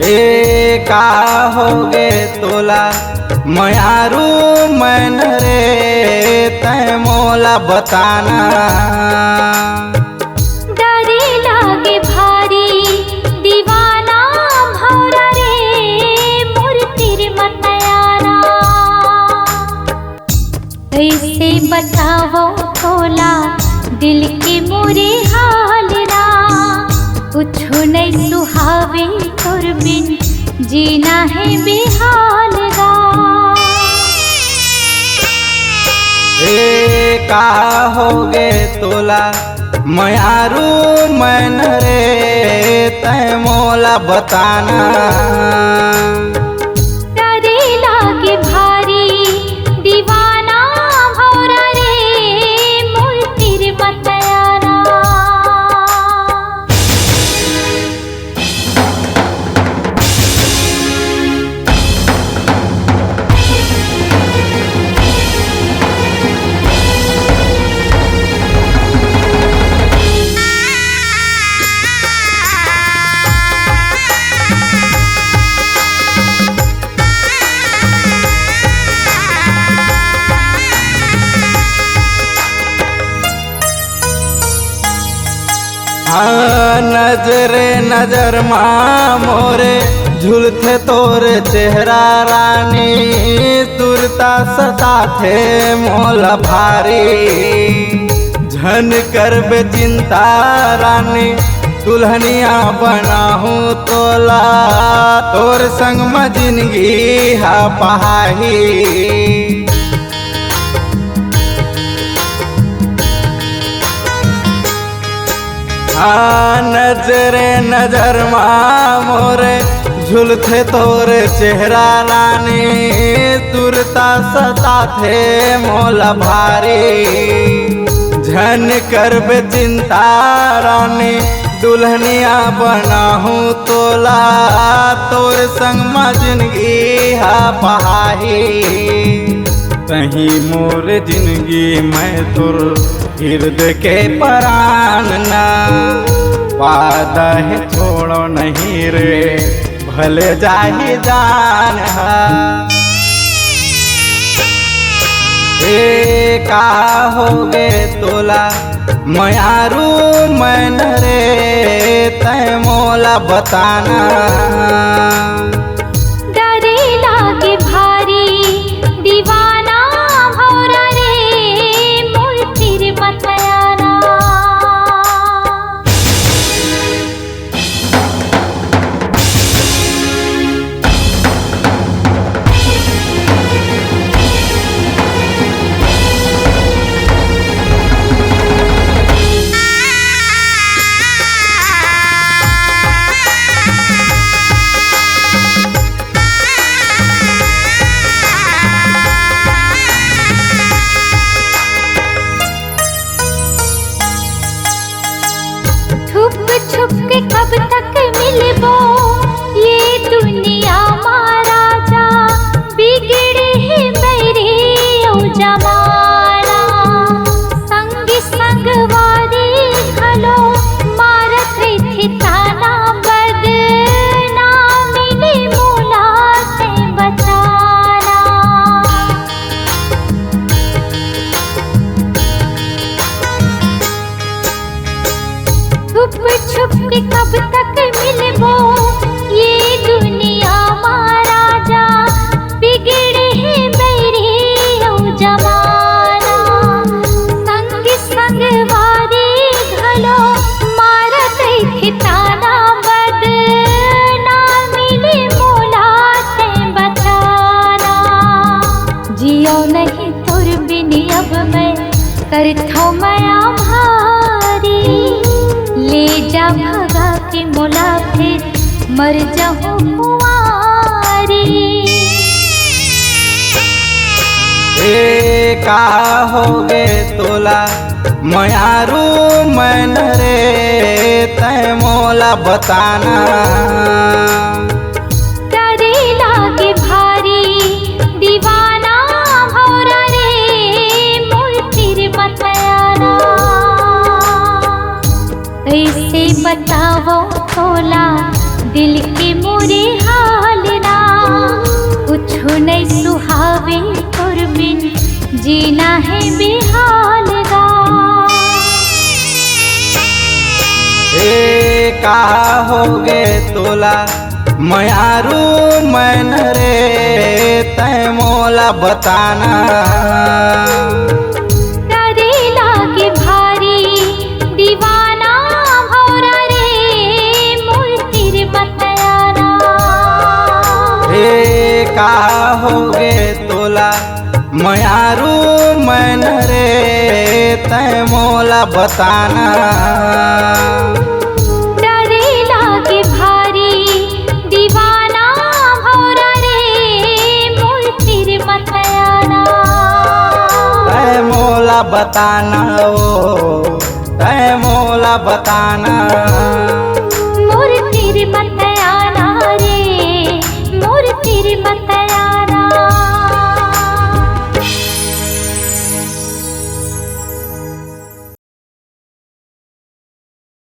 ए का होगे तोला मयारू मन रे तै मोला बताना। डरे लागे भारी दीवाना भौरा रे मोर तेरे मतयाना। कैसे बतावो तोला दिल के मोरे हाल ना। कुछ नहीं सुहावे तोर बिन जीना है बेहाल गा। ए का होगे तोला मयारू मन रे तै मोला बताना। डरे लागे भारी दीवाना भौरा रे मोर तेरे मतयाना। नजरे नजर माँ मोरे झुलते तोर चेहरा रानी। तुरता सता थे मोला भारी झन कर बे चिंता रानी। दुल्हनिया बनाहूँ तोला तोर संग में जिंदगी हा पहाही। नजरे नजर माँ मोरे झुलते तोरे चेहरा रानी। तुरता सता थे मोला भारी झन कर बे चिंता रानी। दुल्हनिया बनाहूँ तोला तोर संग में जिंदगी हा पहाही। कहीं मोर जिंदगी में तुर हृदय के परान ना। वादा है छोड़ो नहीं रे भले जाहि जान हा। ए का होगे तोला मयारू मन रे तै मोला बताना। डरे लागे भारी दीवाना भौरा रे मोर तेरे मतयाना। छुप के कब तक मिलबो ये दुनिया मारा जा। बिगड़े है मेरे ओ जमाना। संग संग वारी खलो मारत थे ताना। बद ना मिले मोला से बचाना। छुप के कब तक मिलबो ये दुनिया मारा जा। बिगड़े है मेरे ओ जमाना। संग संग वारी घलो मारत थे ताना। बद ना मिले मोला से बचाना। जियो नहीं तुर बिन अब मैं करथो माया भारी। ले जा भगा के मोला फिर मर जाऊं कुंवारी। ए का होगे तोला मयारू मन रे तै मोला बताना। डरे लागे भारी दीवाना भौरा रे मोर तेरे मतयाना। कैसे बतावो तोला दिल के मोरे ना है बेहाल गा। ए का होगे तोला मयारू मैन रे तय मोला बताना। करे लागे भारी दीवाना भौरा रे मोर फिर बतयाना। ए का होगे तोला मयारू मैन रे तय मोला बताना। डरे लागे भारी दीवाना भौरा रे मोर फिर बतयाना। तय मोला बताना ओ तय मोला बताना।